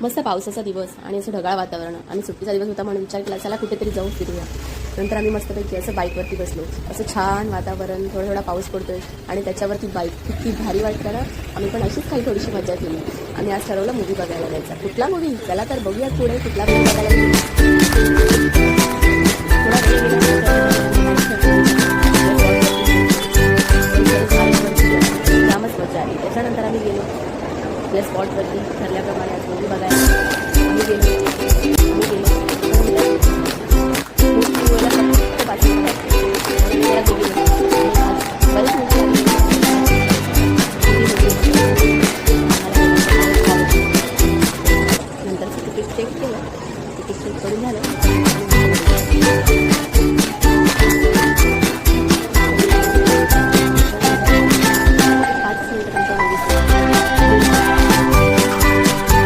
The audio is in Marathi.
मस्त पावसाचा दिवस आणि असं ढगाळ वातावरण आणि सुट्टीचा दिवस होता म्हणून विचार केला चला कुठेतरी जाऊन फिरूया. नंतर आम्ही मस्तपैकी असं बाईकवरती बसलो. असं छान वातावरण, थोडा थोडा पाऊस पडतोय आणि त्याच्यावरती बाईक किती भारी वाटतं ना. आम्ही पण अशीच काही थोडीशी मजा केली आणि आज ठरवलं मूवी बघायला जायचा. कुठला मूवी? चला तर बघूया पुढे कुठला मूवी बघायला जामच मजा आली. त्याच्यानंतर आम्ही गेलो आपल्या स्पॉटवरती ठरल्याप्रमाणे आज मूवी बघायला आम्ही गेलो.